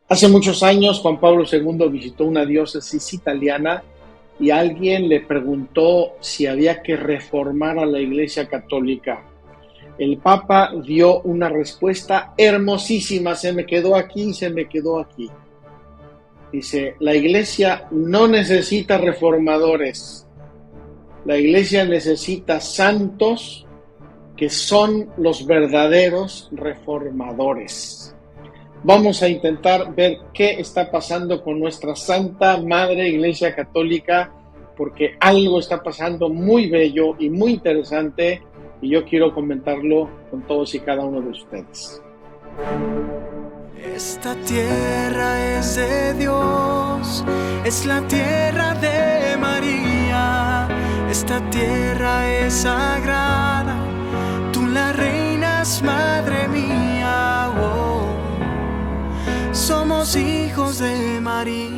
Hace muchos años Juan Pablo II visitó una diócesis italiana y alguien le preguntó si había que reformar a la Iglesia Católica. El Papa dio una respuesta hermosísima, se me quedó aquí, se me quedó aquí. Dice, la Iglesia no necesita reformadores, la Iglesia necesita santos que son los verdaderos reformadores. Vamos a intentar ver qué está pasando con nuestra Santa Madre Iglesia Católica, porque algo está pasando muy bello y muy interesante, y yo quiero comentarlo con todos y cada uno de ustedes. Esta tierra es de Dios, es la tierra de María. Esta tierra es sagrada, tú la reinas, madre mía. Oh, somos hijos de María.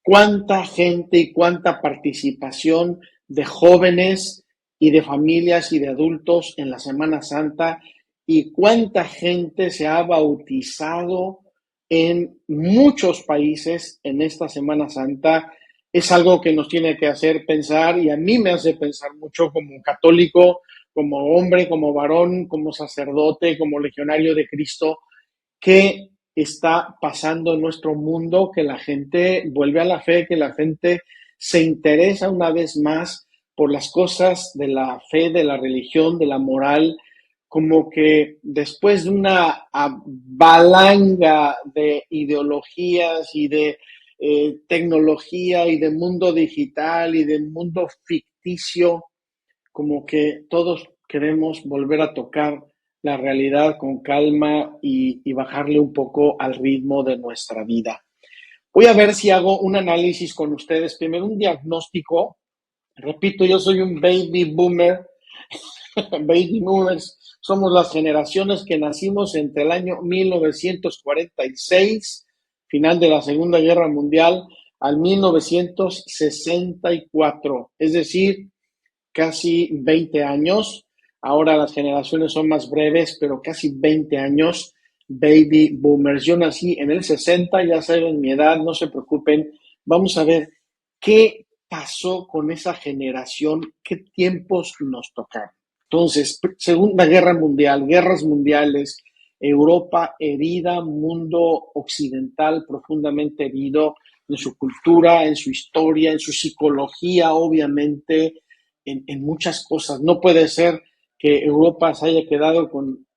Cuánta gente y cuánta participación de jóvenes y de familias y de adultos en la Semana Santa, y cuánta gente se ha bautizado en muchos países en esta Semana Santa. Es algo que nos tiene que hacer pensar, y a mí me hace pensar mucho como católico, como hombre, como varón, como sacerdote, como legionario de Cristo, qué está pasando en nuestro mundo, que la gente vuelve a la fe, que la gente se interesa una vez más por las cosas de la fe, de la religión, de la moral, como que después de una balanga de ideologías y de tecnología y de mundo digital y de mundo ficticio, como que todos queremos volver a tocar la realidad con calma y bajarle un poco al ritmo de nuestra vida. Voy a ver si hago un análisis con ustedes. Primero, un diagnóstico. Repito, yo soy un baby boomer. Baby boomers somos las generaciones que nacimos entre el año 1946, final de la Segunda Guerra Mundial, al 1964. Es decir, casi 20 años. Ahora las generaciones son más breves, pero casi 20 años, baby boomers. Yo nací en el 60, ya saben mi edad, no se preocupen. Vamos a ver qué pasó con esa generación, qué tiempos nos tocaron. Entonces, Segunda Guerra Mundial, guerras mundiales, Europa herida, mundo occidental profundamente herido en su cultura, en su historia, en su psicología, obviamente, en muchas cosas. No puede ser que Europa se haya quedado con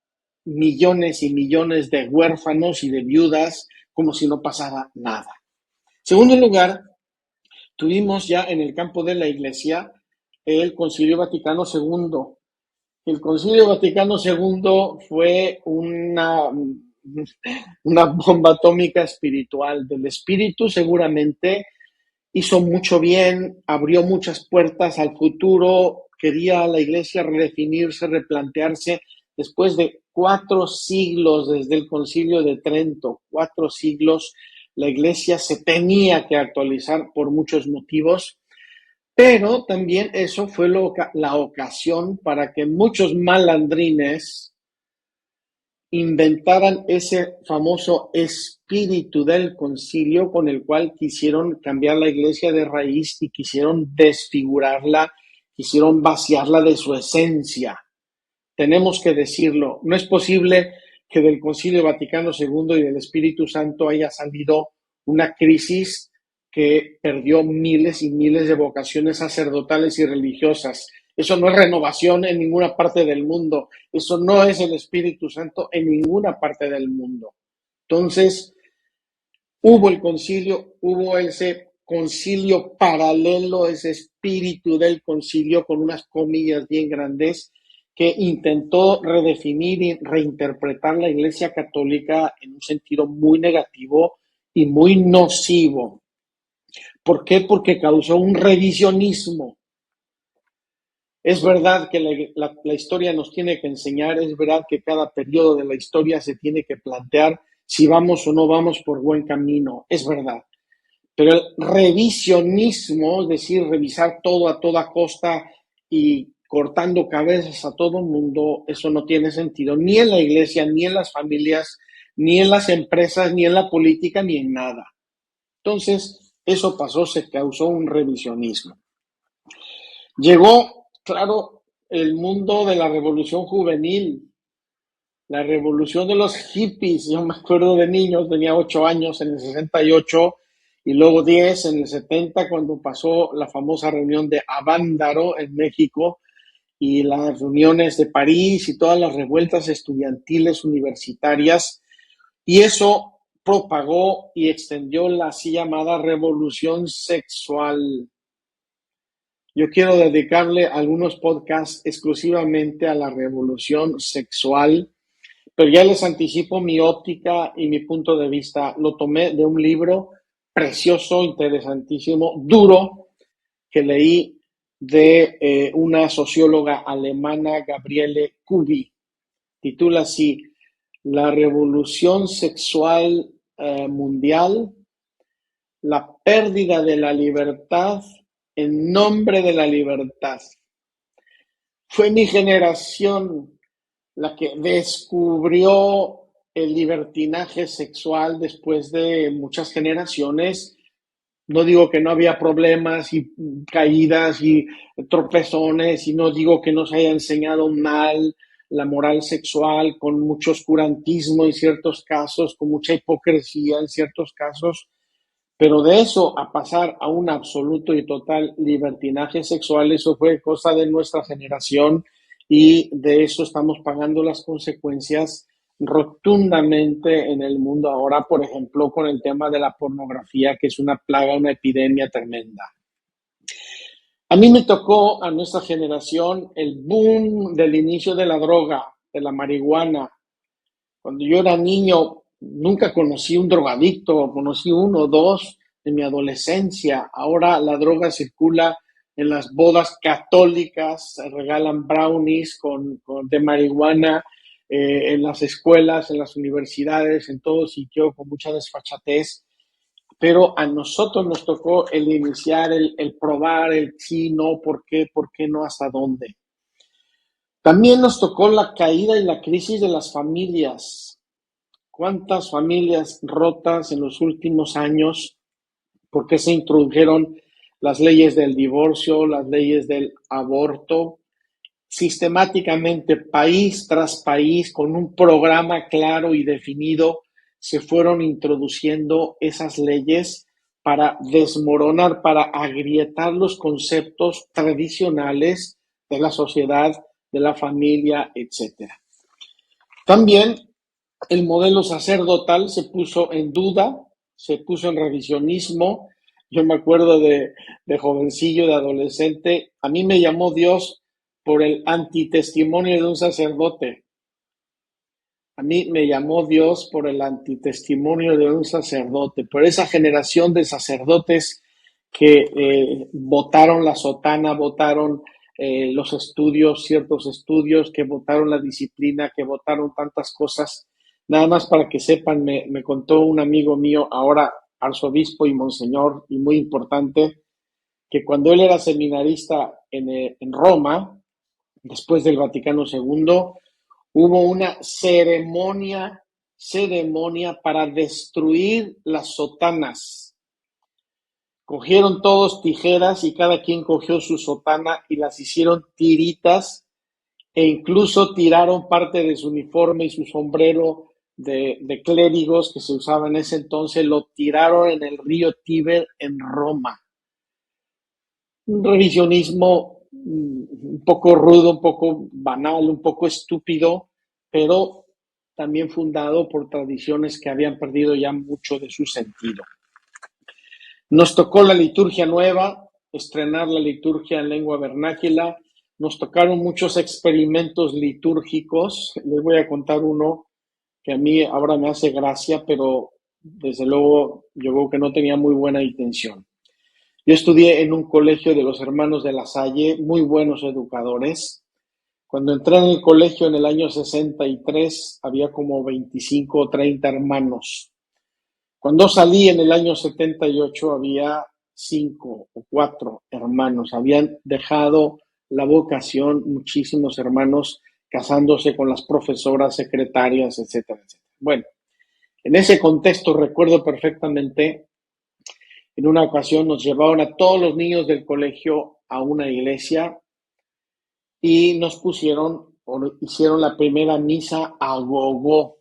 millones y millones de huérfanos y de viudas como si no pasara nada. Segundo lugar, tuvimos ya en el campo de la Iglesia el Concilio Vaticano II. El Concilio Vaticano II fue una bomba atómica espiritual. Del espíritu seguramente hizo mucho bien, abrió muchas puertas al futuro, quería la Iglesia redefinirse, replantearse, después de 4 siglos desde el Concilio de Trento, 4 siglos, la Iglesia se tenía que actualizar por muchos motivos, pero también eso fue la ocasión para que muchos malandrines inventaran ese famoso espíritu del concilio con el cual quisieron cambiar la iglesia de raíz y quisieron desfigurarla, quisieron vaciarla de su esencia. Tenemos que decirlo, no es posible que del Concilio Vaticano II y del Espíritu Santo haya salido una crisis que perdió miles y miles de vocaciones sacerdotales y religiosas. Eso no es renovación en ninguna parte del mundo. Eso no es el Espíritu Santo en ninguna parte del mundo. Entonces, hubo el concilio, hubo ese concilio paralelo, ese espíritu del concilio con unas comillas bien grandes, que intentó redefinir y reinterpretar la Iglesia Católica en un sentido muy negativo y muy nocivo. ¿Por qué? Porque causó un revisionismo. Es verdad que la historia nos tiene que enseñar, es verdad que cada periodo de la historia se tiene que plantear si vamos o no vamos por buen camino, es verdad. Pero el revisionismo, es decir, revisar todo a toda costa y cortando cabezas a todo el mundo, eso no tiene sentido, ni en la iglesia, ni en las familias, ni en las empresas, ni en la política, ni en nada. Entonces, eso pasó, se causó un revisionismo. Llegó, claro, el mundo de la revolución juvenil, la revolución de los hippies. Yo me acuerdo de niños, tenía 8 años en el 68 y luego 10 en el 70, cuando pasó la famosa reunión de Avándaro en México y las reuniones de París y todas las revueltas estudiantiles universitarias. Y eso propagó y extendió la así llamada revolución sexual. Yo quiero dedicarle algunos podcasts exclusivamente a la revolución sexual, pero ya les anticipo mi óptica y mi punto de vista. Lo tomé de un libro precioso, interesantísimo, duro, que leí de una socióloga alemana, Gabriele Kubi. Titula así: La revolución sexual mundial, la pérdida de la libertad en nombre de la libertad. Fue mi generación la que descubrió el libertinaje sexual después de muchas generaciones. No digo que no había problemas y caídas y tropezones, y no digo que nos haya enseñado mal la moral sexual, con mucho oscurantismo en ciertos casos, con mucha hipocresía en ciertos casos, pero de eso a pasar a un absoluto y total libertinaje sexual, eso fue cosa de nuestra generación y de eso estamos pagando las consecuencias rotundamente en el mundo ahora, por ejemplo, con el tema de la pornografía, que es una plaga, una epidemia tremenda. A mí me tocó, a nuestra generación, el boom del inicio de la droga, de la marihuana. Cuando yo era niño, nunca conocí un drogadicto, conocí uno o dos en mi adolescencia. Ahora la droga circula en las bodas católicas, se regalan brownies de marihuana, en las escuelas, en las universidades, en todo sitio, con mucha desfachatez. Pero a nosotros nos tocó el iniciar, el probar, el sí, no, por qué no, hasta dónde. También nos tocó la caída y la crisis de las familias. ¿Cuántas familias rotas en los últimos años? ¿Por qué se introdujeron las leyes del divorcio, las leyes del aborto? Sistemáticamente, país tras país, con un programa claro y definido, se fueron introduciendo esas leyes para desmoronar, para agrietar los conceptos tradicionales de la sociedad, de la familia, etc. También el modelo sacerdotal se puso en duda, se puso en revisionismo. Yo me acuerdo de jovencillo, de adolescente, a mí me llamó Dios por el antitestimonio de un sacerdote. A mí me llamó Dios por el antitestimonio de un sacerdote, por esa generación de sacerdotes que votaron la sotana, votaron los estudios, ciertos estudios, que votaron la disciplina, que votaron tantas cosas. Nada más para que sepan, me contó un amigo mío, ahora arzobispo y monseñor, y muy importante, que cuando él era seminarista en Roma, después del Vaticano II, hubo una ceremonia para destruir las sotanas. Cogieron todos tijeras y cada quien cogió su sotana y las hicieron tiritas, e incluso tiraron parte de su uniforme y su sombrero de clérigos que se usaba en ese entonces, lo tiraron en el río Tíber en Roma. Un revisionismo un poco rudo, un poco banal, un poco estúpido, pero también fundado por tradiciones que habían perdido ya mucho de su sentido. Nos tocó la liturgia nueva, estrenar la liturgia en lengua vernácula. Nos tocaron muchos experimentos litúrgicos. Les voy a contar uno que a mí ahora me hace gracia, pero desde luego yo creo que no tenía muy buena intención. Yo estudié en un colegio de los Hermanos de la Salle, muy buenos educadores. Cuando entré en el colegio en el año 63, había como 25 o 30 hermanos. Cuando salí en el año 78, había 5 o 4 hermanos. Habían dejado la vocación, muchísimos hermanos casándose con las profesoras, secretarias, etcétera, etcétera. Bueno, en ese contexto recuerdo perfectamente, en una ocasión nos llevaron a todos los niños del colegio a una iglesia y nos pusieron, o hicieron la primera misa a gogo.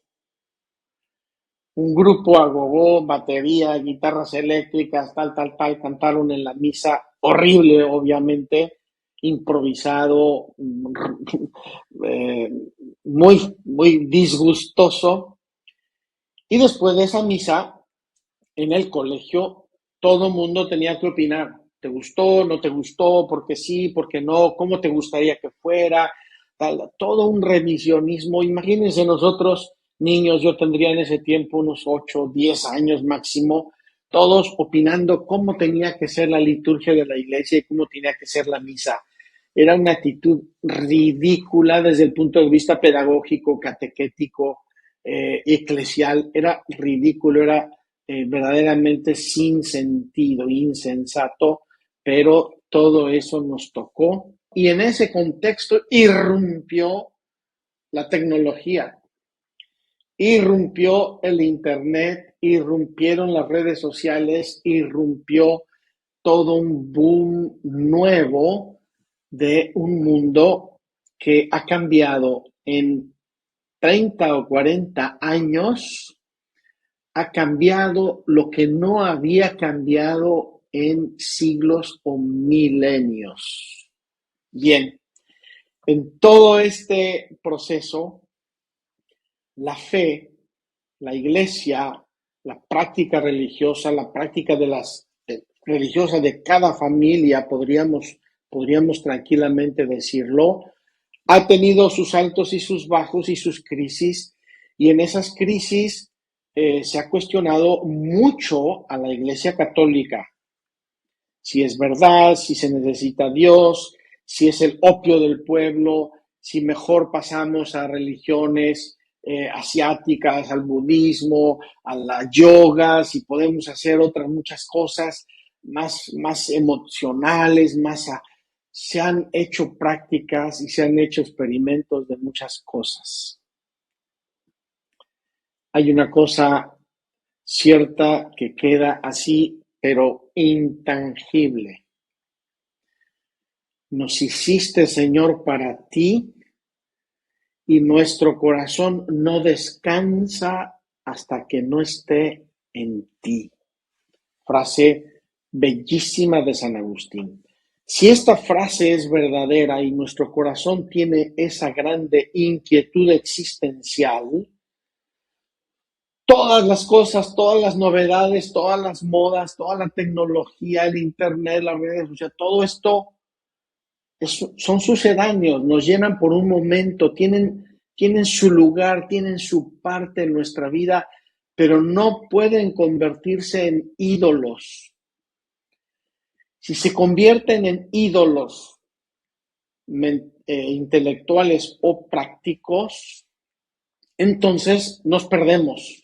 Un grupo a gogo, batería, guitarras eléctricas, tal, cantaron en la misa, horrible, obviamente, improvisado, muy disgustoso. Y después de esa misa, en el colegio, todo el mundo tenía que opinar. ¿Te gustó? ¿No te gustó? ¿Por qué sí? ¿Por qué no? ¿Cómo te gustaría que fuera? Todo un revisionismo. Imagínense nosotros, niños, yo tendría en ese tiempo unos 8, 10 años máximo, todos opinando cómo tenía que ser la liturgia de la iglesia y cómo tenía que ser la misa. Era una actitud ridícula desde el punto de vista pedagógico, catequético, eclesial. Era ridículo, era verdaderamente sin sentido, insensato, pero todo eso nos tocó y en ese contexto irrumpió la tecnología, irrumpió el internet, irrumpieron las redes sociales, irrumpió todo un boom nuevo de un mundo que ha cambiado en 30 o 40 años, ha cambiado lo que no había cambiado en siglos o milenios. Bien, en todo este proceso, la fe, la iglesia, la práctica religiosa, la práctica religiosa de cada familia, podríamos tranquilamente decirlo, ha tenido sus altos y sus bajos y sus crisis, y en esas crisis se ha cuestionado mucho a la Iglesia Católica, si es verdad, si se necesita Dios, si es el opio del pueblo, si mejor pasamos a religiones asiáticas, al budismo, a la yoga, si podemos hacer otras muchas cosas más emocionales, se han hecho prácticas y se han hecho experimentos de muchas cosas. Hay una cosa cierta que queda así, pero intangible. Nos hiciste, Señor, para ti, y nuestro corazón no descansa hasta que no esté en ti. Frase bellísima de San Agustín. Si esta frase es verdadera y nuestro corazón tiene esa grande inquietud existencial, todas las cosas, todas las novedades, todas las modas, toda la tecnología, el internet, las redes sociales, todo esto son sucedáneos, nos llenan por un momento, tienen su lugar, tienen su parte en nuestra vida, pero no pueden convertirse en ídolos. Si se convierten en ídolos intelectuales o prácticos, entonces nos perdemos.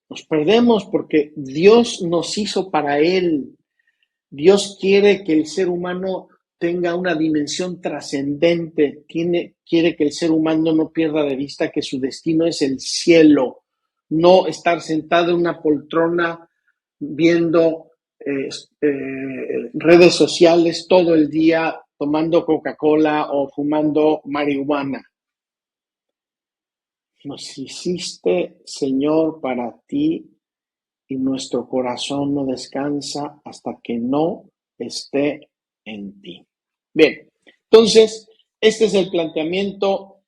Nos perdemos porque Dios nos hizo para Él. Dios quiere que el ser humano tenga una dimensión trascendente, quiere que el ser humano no pierda de vista que su destino es el cielo, no estar sentado en una poltrona viendo redes sociales todo el día, tomando Coca-Cola o fumando marihuana. Nos hiciste, Señor, para ti, y nuestro corazón no descansa hasta que no esté en ti. Bien, entonces, este es el planteamiento.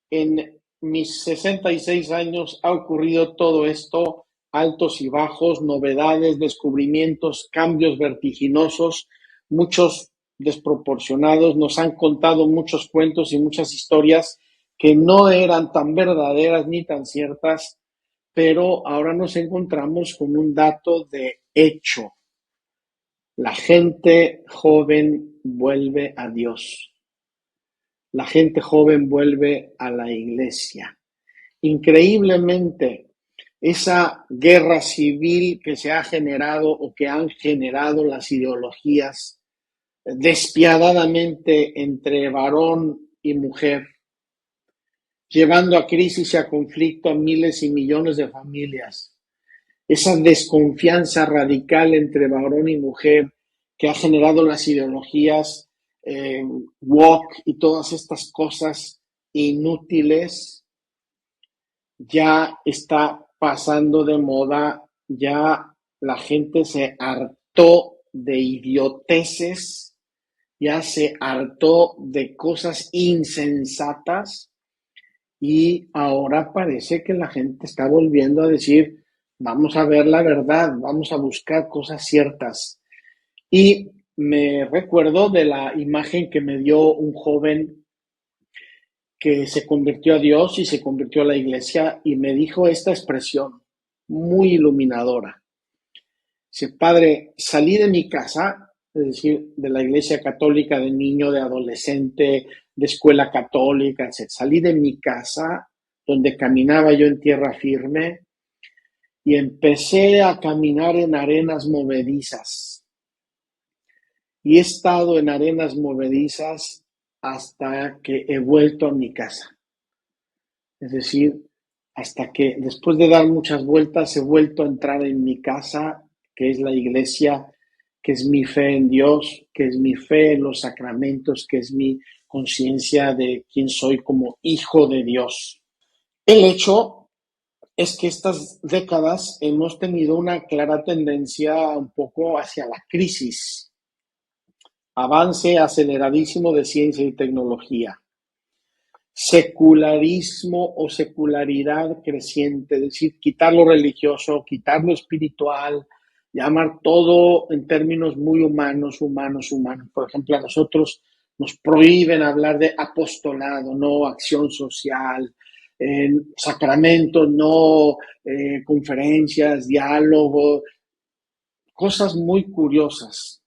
En mis 66 años ha ocurrido todo esto, altos y bajos, novedades, descubrimientos, cambios vertiginosos, muchos desproporcionados. Nos han contado muchos cuentos y muchas historias que no eran tan verdaderas ni tan ciertas, pero ahora nos encontramos con un dato de hecho. La gente joven vuelve a Dios. La gente joven vuelve a la iglesia. Increíblemente, esa guerra civil que se ha generado o que han generado las ideologías despiadadamente entre varón y mujer, llevando a crisis y a conflicto a miles y millones de familias. Esa desconfianza radical entre varón y mujer que ha generado las ideologías woke y todas estas cosas inútiles, ya está pasando de moda, ya la gente se hartó de idioteces, ya se hartó de cosas insensatas y ahora parece que la gente está volviendo a decir, vamos a ver la verdad, vamos a buscar cosas ciertas. Y me recuerdo de la imagen que me dio un joven que se convirtió a Dios y se convirtió a la iglesia y me dijo esta expresión muy iluminadora. Dice, padre, salí de mi casa, es decir, de la iglesia católica, de niño, de adolescente, de escuela católica, etc. Salí de mi casa, donde caminaba yo en tierra firme, y empecé a caminar en arenas movedizas. Y he estado en arenas movedizas hasta que he vuelto a mi casa. Es decir, hasta que después de dar muchas vueltas he vuelto a entrar en mi casa, que es la iglesia, que es mi fe en Dios, que es mi fe en los sacramentos, que es mi conciencia de quién soy como hijo de Dios. El hecho es que estas décadas hemos tenido una clara tendencia un poco hacia la crisis, avance aceleradísimo de ciencia y tecnología, secularismo o secularidad creciente, es decir, quitar lo religioso, quitar lo espiritual, llamar todo en términos muy humanos. Por ejemplo, a nosotros nos prohíben hablar de apostolado, no acción social, sacramentos, no conferencias, diálogo, cosas muy curiosas.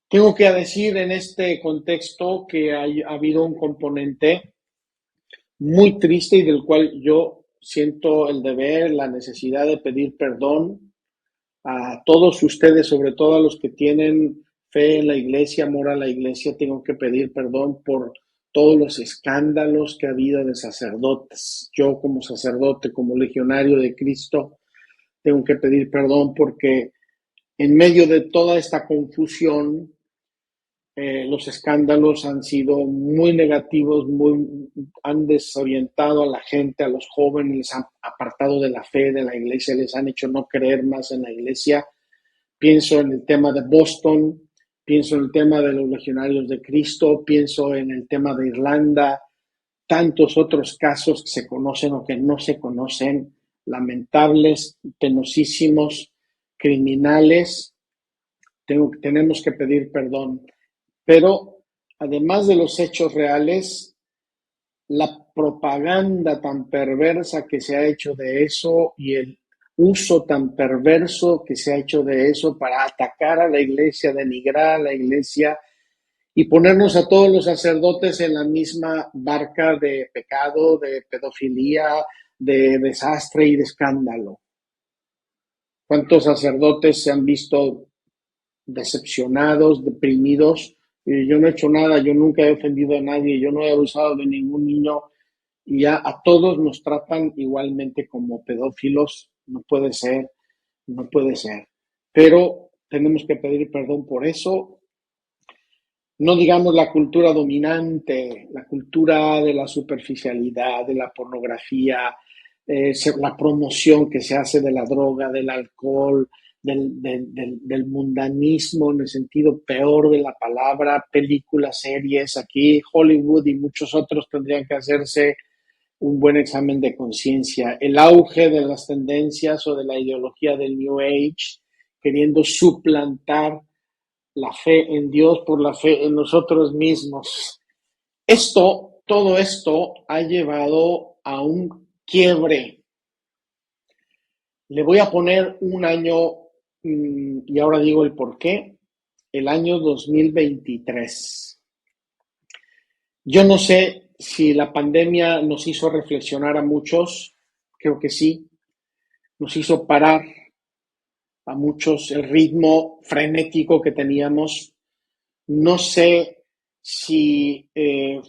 Tengo que decir en este contexto que ha habido un componente muy triste y del cual yo siento el deber, la necesidad de pedir perdón a todos ustedes, sobre todo a los que tienen fe en la iglesia, amor a la iglesia. Tengo que pedir perdón por todos los escándalos que ha habido de sacerdotes. Yo como sacerdote, como legionario de Cristo, tengo que pedir perdón porque en medio de toda esta confusión, los escándalos han sido muy negativos, han desorientado a la gente, a los jóvenes, les han apartado de la fe, de la iglesia, les han hecho no creer más en la iglesia. Pienso en el tema de Boston, pienso en el tema de los legionarios de Cristo, pienso en el tema de Irlanda, tantos otros casos que se conocen o que no se conocen, lamentables, penosísimos, criminales. Tenemos que pedir perdón. Pero además de los hechos reales, la propaganda tan perversa que se ha hecho de eso y el uso tan perverso que se ha hecho de eso para atacar a la iglesia, denigrar a la iglesia y ponernos a todos los sacerdotes en la misma barca de pecado, de pedofilia, de desastre y de escándalo. ¿Cuántos sacerdotes se han visto decepcionados, deprimidos? Yo no he hecho nada, yo nunca he ofendido a nadie, yo no he abusado de ningún niño y ya a todos nos tratan igualmente como pedófilos. No puede ser, no puede ser. Pero tenemos que pedir perdón por eso. No digamos la cultura dominante, la cultura de la superficialidad, de la pornografía, la promoción que se hace de la droga, del alcohol, del mundanismo en el sentido peor de la palabra, películas, series. Aquí Hollywood y muchos otros tendrían que hacerse un buen examen de conciencia. El auge de las tendencias o de la ideología del New Age, queriendo suplantar la fe en Dios por la fe en nosotros mismos. Todo esto ha llevado a un quiebre. Le voy a poner un año, y ahora digo el por qué, el año 2023. Yo no sé si la pandemia nos hizo reflexionar a muchos, creo que sí, nos hizo parar a muchos el ritmo frenético que teníamos, No sé si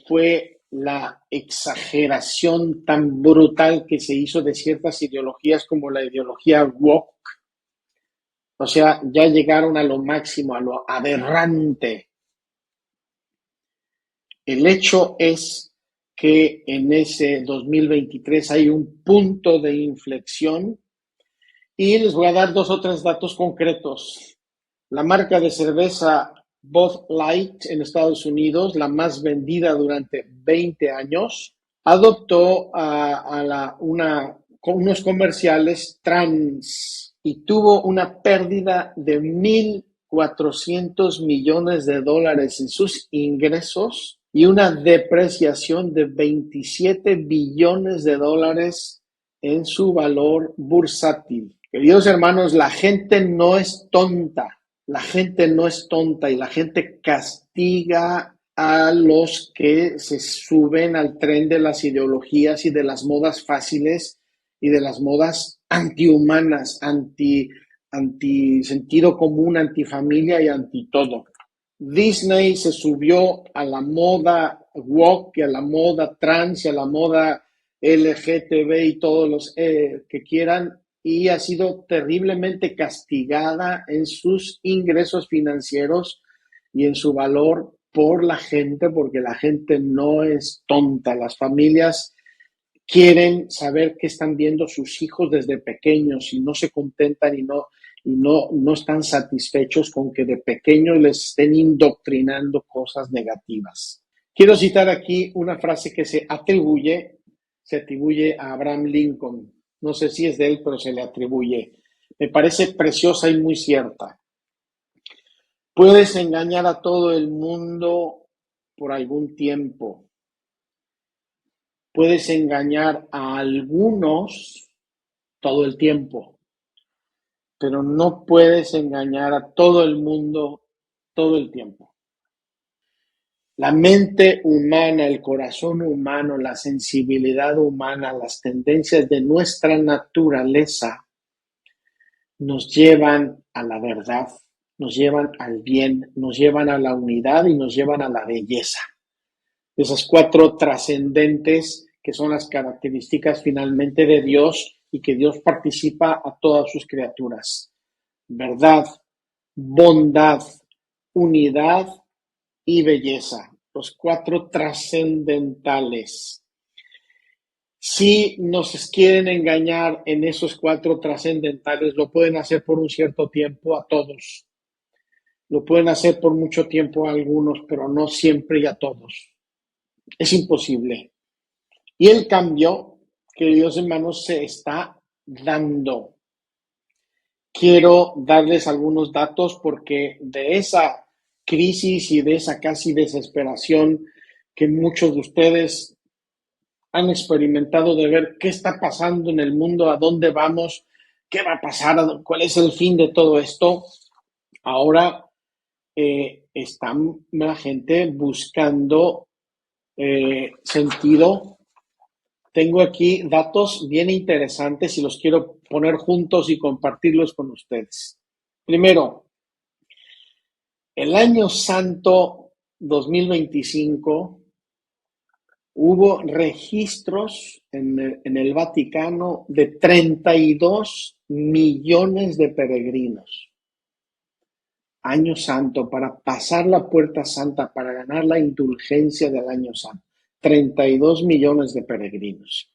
fue la exageración tan brutal que se hizo de ciertas ideologías como la ideología woke. O sea, ya llegaron a lo máximo, a lo aberrante. El hecho es que en ese 2023 hay un punto de inflexión y les voy a dar 2 o 3 datos concretos. La marca de cerveza Bud Light en Estados Unidos, la más vendida durante 20 años, adoptó unos comerciales trans y tuvo una pérdida de 1.400 millones de dólares en sus ingresos y una depreciación de 27 billones de dólares en su valor bursátil. Queridos hermanos, la gente no es tonta. La gente no es tonta y la gente castiga a los que se suben al tren de las ideologías y de las modas fáciles y de las modas antihumanas, anti sentido común, antifamilia y anti todo. Disney se subió a la moda woke, y a la moda trans y a la moda LGTB y todos los que quieran, y ha sido terriblemente castigada en sus ingresos financieros y en su valor por la gente, porque la gente no es tonta. Las familias quieren saber qué están viendo sus hijos desde pequeños y no se contentan y no están satisfechos con que de pequeños les estén indoctrinando cosas negativas. Quiero citar aquí una frase que se atribuye a Abraham Lincoln. No sé si es de él, pero se le atribuye. Me parece preciosa y muy cierta. Puedes engañar a todo el mundo por algún tiempo. Puedes engañar a algunos todo el tiempo, pero no puedes engañar a todo el mundo todo el tiempo. La mente humana, el corazón humano, la sensibilidad humana, las tendencias de nuestra naturaleza nos llevan a la verdad, nos llevan al bien, nos llevan a la unidad y nos llevan a la belleza. Esas 4 trascendentes que son las características finalmente de Dios y que Dios participa a todas sus criaturas. Verdad, bondad, unidad y belleza. Los 4 trascendentales. Si nos quieren engañar en esos 4 trascendentales, lo pueden hacer por un cierto tiempo a todos. Lo pueden hacer por mucho tiempo a algunos, pero no siempre y a todos. Es imposible. Y el cambio, queridos hermanos, se está dando. Quiero darles algunos datos porque de esa crisis y de esa casi desesperación que muchos de ustedes han experimentado de ver qué está pasando en el mundo, a dónde vamos, qué va a pasar, cuál es el fin de todo esto, ahora está la gente buscando sentido. Tengo aquí datos bien interesantes y los quiero poner juntos y compartirlos con ustedes. Primero, el año santo 2025 hubo registros en el Vaticano de 32 millones de peregrinos. Año santo, para pasar la puerta santa, para ganar la indulgencia del año santo. 32 millones de peregrinos.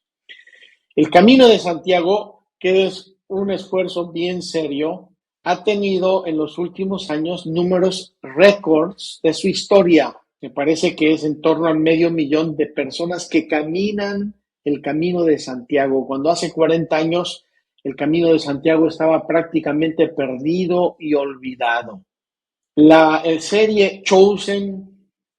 El Camino de Santiago, que es un esfuerzo bien serio, ha tenido en los últimos años números récords de su historia. Me parece que es en torno a 500,000 de personas que caminan el Camino de Santiago, cuando hace 40 años el Camino de Santiago estaba prácticamente perdido y olvidado. La serie Chosen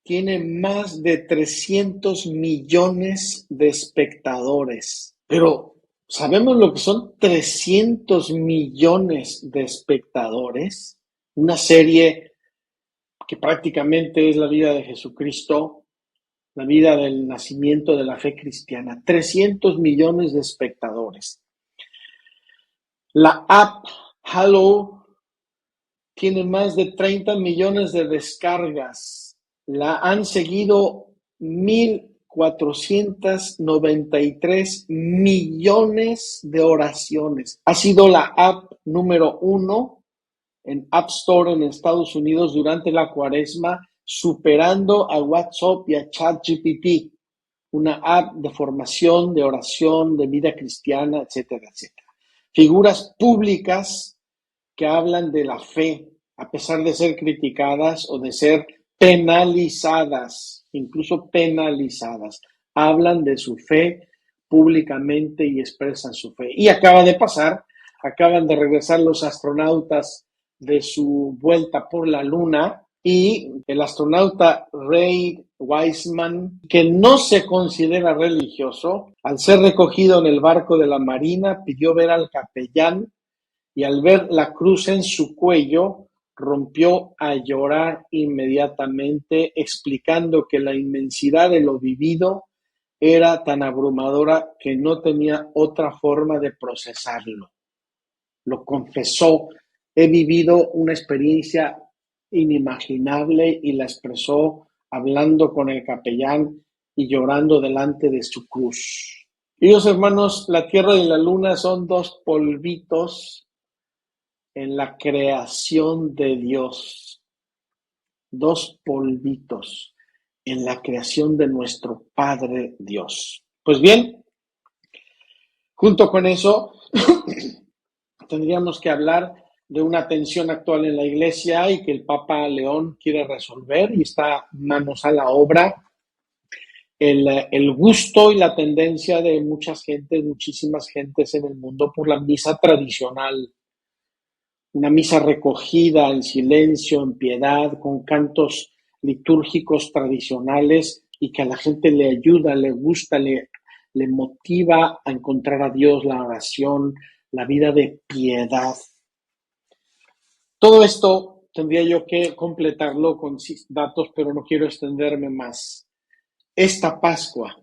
tiene más de 300 millones de espectadores, pero ¿sabemos lo que son 300 millones de espectadores? Una serie que prácticamente es la vida de Jesucristo, la vida del nacimiento de la fe cristiana. 300 millones de espectadores. La app Halo tiene más de 30 millones de descargas. La han seguido 1,493 millones de oraciones. Ha sido la app número 1 en App Store en Estados Unidos durante la Cuaresma, superando a WhatsApp y a ChatGPT, una app de formación, de oración, de vida cristiana, etcétera, etcétera. Figuras públicas que hablan de la fe, a pesar de ser criticadas o de ser penalizadas, incluso penalizadas, hablan de su fe públicamente y expresan su fe. Y acaban de regresar los astronautas de su vuelta por la Luna, y el astronauta Ray Wiseman, que no se considera religioso, al ser recogido en el barco de la Marina, pidió ver al capellán y al ver la cruz en su cuello, rompió a llorar inmediatamente, explicando que la inmensidad de lo vivido era tan abrumadora que no tenía otra forma de procesarlo. Lo confesó: he vivido una experiencia inimaginable, y la expresó hablando con el capellán y llorando delante de su cruz. Queridos hermanos, la Tierra y la Luna son dos polvitos en la creación de Dios, dos polvitos en la creación de nuestro Padre Dios. Pues bien, junto con eso, tendríamos que hablar de una tensión actual en la Iglesia y que el Papa León quiere resolver, y está manos a la obra. El gusto y la tendencia de muchísimas gentes en el mundo por la misa tradicional, una misa recogida en silencio, en piedad, con cantos litúrgicos tradicionales, y que a la gente le ayuda, le gusta, le motiva a encontrar a Dios, la oración, la vida de piedad. Todo esto tendría yo que completarlo con datos, pero no quiero extenderme más. Esta Pascua,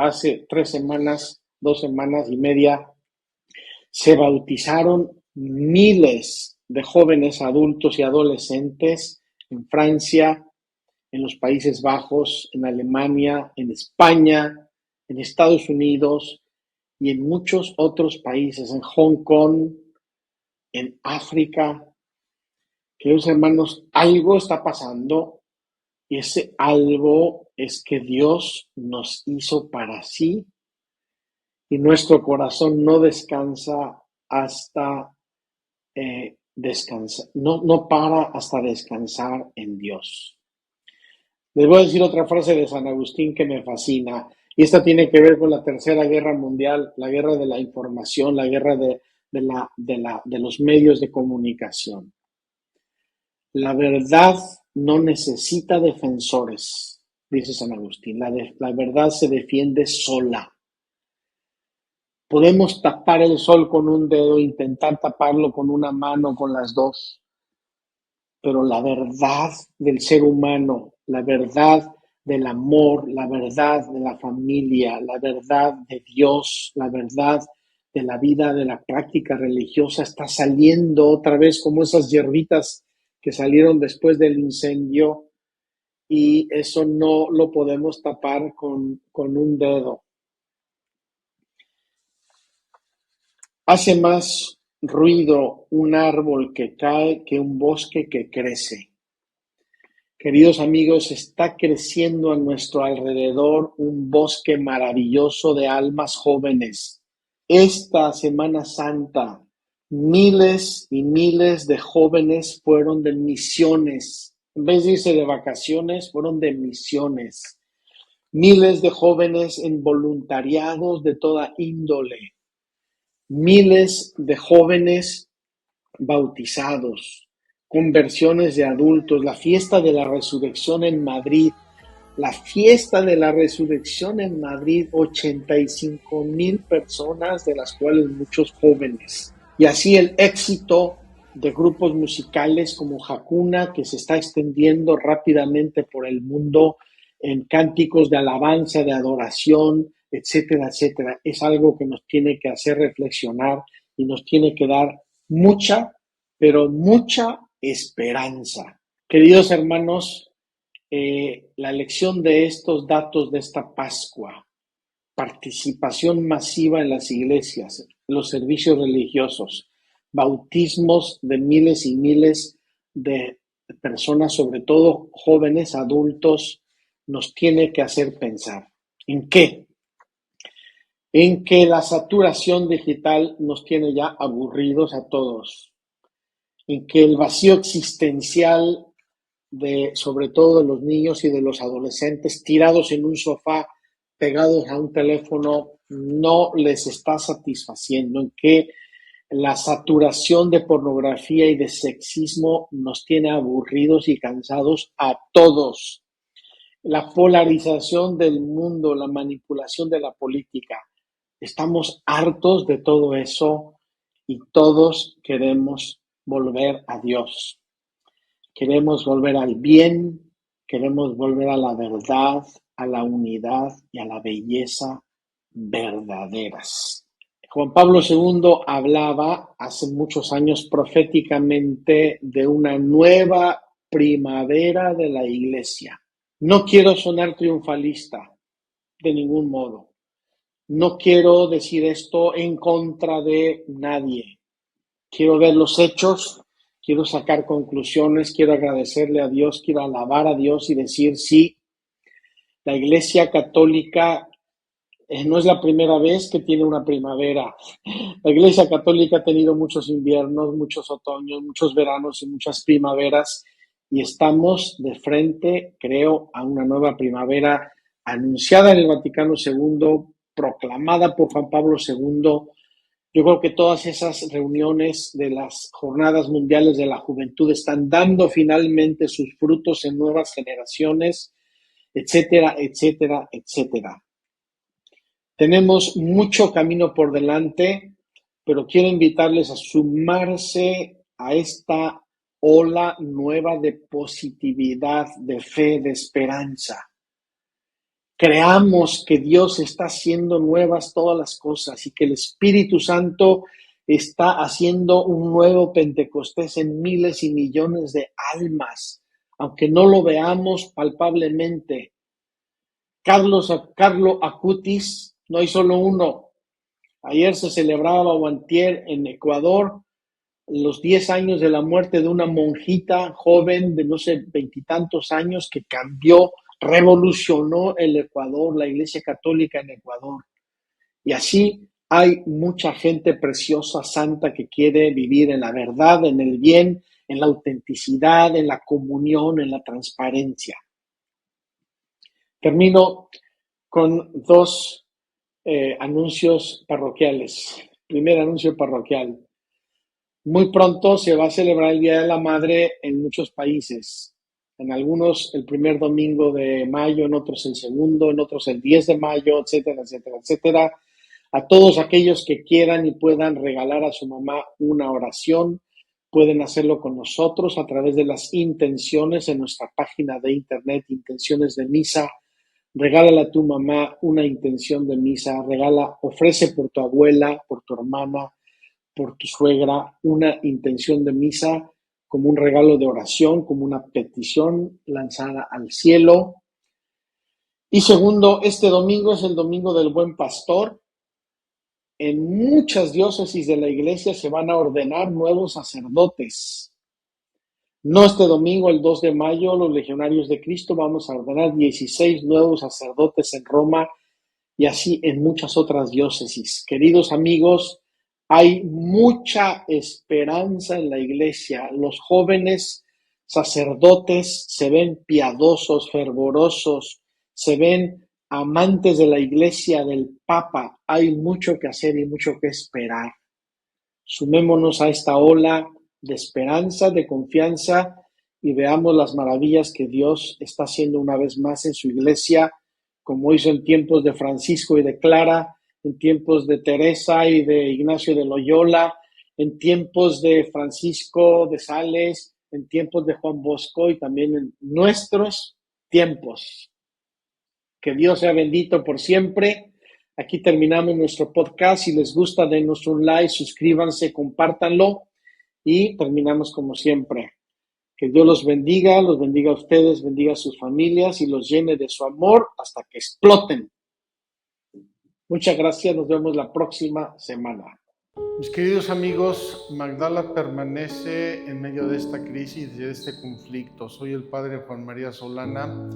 hace 3 semanas, 2 semanas y media, se bautizaron miles de jóvenes, adultos y adolescentes en Francia, en los Países Bajos, en Alemania, en España, en Estados Unidos y en muchos otros países, en Hong Kong, en África. Queridos hermanos, algo está pasando, y ese algo es que Dios nos hizo para sí, y nuestro corazón no descansa hasta no para hasta descansar en Dios. Les voy a decir otra frase de San Agustín que me fascina, y esta tiene que ver con la Tercera Guerra Mundial, la guerra de la información, la guerra de los medios de comunicación. La verdad no necesita defensores, dice San Agustín. La verdad se defiende sola. Podemos tapar el sol con un dedo, intentar taparlo con una mano, con las dos, pero la verdad del ser humano, la verdad del amor, la verdad de la familia, la verdad de Dios, la verdad de la vida, de la práctica religiosa, está saliendo otra vez como esas hierbitas que salieron después del incendio, y eso no lo podemos tapar con un dedo. Hace más ruido un árbol que cae que un bosque que crece. Queridos amigos, está creciendo a nuestro alrededor un bosque maravilloso de almas jóvenes. Esta Semana Santa, miles y miles de jóvenes fueron de misiones. En vez de irse de vacaciones, fueron de misiones. Miles de jóvenes en voluntariados de toda índole. Miles de jóvenes bautizados, conversiones de adultos, la fiesta de la resurrección en Madrid. La fiesta de la resurrección en Madrid, 85,000 personas, de las cuales muchos jóvenes. Y así el éxito de grupos musicales como Hakuna, que se está extendiendo rápidamente por el mundo en cánticos de alabanza, de adoración, etcétera, etcétera. Es algo que nos tiene que hacer reflexionar y nos tiene que dar mucha, pero mucha esperanza. Queridos hermanos, la lección de estos datos de esta Pascua, participación masiva en las iglesias, los servicios religiosos, bautismos de miles y miles de personas, sobre todo jóvenes, adultos, nos tiene que hacer pensar. ¿En qué? En que la saturación digital nos tiene ya aburridos a todos, en que el vacío existencial sobre todo de los niños y de los adolescentes tirados en un sofá, pegados a un teléfono, no les está satisfaciendo, en que la saturación de pornografía y de sexismo nos tiene aburridos y cansados a todos. La polarización del mundo, la manipulación de la política. Estamos hartos de todo eso y todos queremos volver a Dios. Queremos volver al bien, queremos volver a la verdad, a la unidad y a la belleza verdaderas. Juan Pablo II hablaba hace muchos años proféticamente de una nueva primavera de la Iglesia. No quiero sonar triunfalista de ningún modo. No quiero decir esto en contra de nadie. Quiero ver los hechos, quiero sacar conclusiones, quiero agradecerle a Dios, quiero alabar a Dios y decir sí, la Iglesia Católica no es la primera vez que tiene una primavera. La Iglesia Católica ha tenido muchos inviernos, muchos otoños, muchos veranos y muchas primaveras y estamos de frente, creo, a una nueva primavera anunciada en el Vaticano II, proclamada por Juan Pablo II. Yo creo que todas esas reuniones de las Jornadas Mundiales de la Juventud están dando finalmente sus frutos en nuevas generaciones, etcétera, etcétera, etcétera. Tenemos mucho camino por delante, pero quiero invitarles a sumarse a esta ola nueva de positividad, de fe, de esperanza. Creamos que Dios está haciendo nuevas todas las cosas y que el Espíritu Santo está haciendo un nuevo Pentecostés en miles y millones de almas, aunque no lo veamos palpablemente. Carlo Acutis, no hay solo uno. Ayer se celebraba o antier en Ecuador los 10 años de la muerte de una monjita joven de no sé, 20 y tantos años que cambió, revolucionó el Ecuador, la Iglesia Católica en Ecuador. Y así hay mucha gente preciosa, santa, que quiere vivir en la verdad, en el bien, en la autenticidad, en la comunión, en la transparencia. Termino con dos anuncios parroquiales. Primer anuncio parroquial. Muy pronto se va a celebrar el Día de la Madre en muchos países. En algunos el primer domingo de mayo, en otros el segundo, en otros el 10 de mayo, etcétera, etcétera, etcétera. A todos aquellos que quieran y puedan regalar a su mamá una oración, pueden hacerlo con nosotros a través de las intenciones en nuestra página de internet, Intenciones de Misa. Regálale a tu mamá una intención de misa, ofrece por tu abuela, por tu hermana, por tu suegra, una intención de misa como un regalo de oración, como una petición lanzada al cielo. Y segundo, este domingo es el Domingo del Buen Pastor. En muchas diócesis de la Iglesia se van a ordenar nuevos sacerdotes. No este domingo, el 2 de mayo, los Legionarios de Cristo, vamos a ordenar 16 nuevos sacerdotes en Roma y así en muchas otras diócesis. Queridos amigos, hay mucha esperanza en la Iglesia. Los jóvenes sacerdotes se ven piadosos, fervorosos, se ven amantes de la Iglesia, del Papa. Hay mucho que hacer y mucho que esperar. Sumémonos a esta ola de esperanza, de confianza y veamos las maravillas que Dios está haciendo una vez más en su Iglesia, como hizo en tiempos de Francisco y de Clara, en tiempos de Teresa y de Ignacio de Loyola, en tiempos de Francisco de Sales, en tiempos de Juan Bosco y también en nuestros tiempos. Que Dios sea bendito por siempre. Aquí terminamos nuestro podcast. Si les gusta, denos un like, suscríbanse, compártanlo y terminamos como siempre. Que Dios los bendiga a ustedes, bendiga a sus familias y los llene de su amor hasta que exploten. Muchas gracias, nos vemos la próxima semana. Mis queridos amigos, Magdala permanece en medio de esta crisis, de este conflicto. Soy el padre Juan María Solana.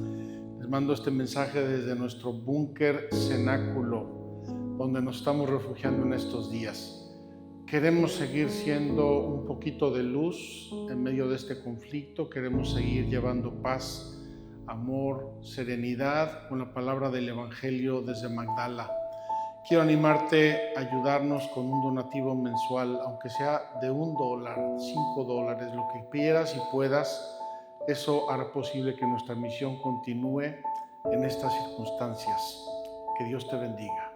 Les mando este mensaje desde nuestro búnker cenáculo, donde nos estamos refugiando en estos días. Queremos seguir siendo un poquito de luz en medio de este conflicto. Queremos seguir llevando paz, amor, serenidad con la palabra del Evangelio desde Magdala. Quiero animarte a ayudarnos con un donativo mensual, aunque sea de $1, $5, lo que quieras y puedas. Eso hará posible que nuestra misión continúe en estas circunstancias. Que Dios te bendiga.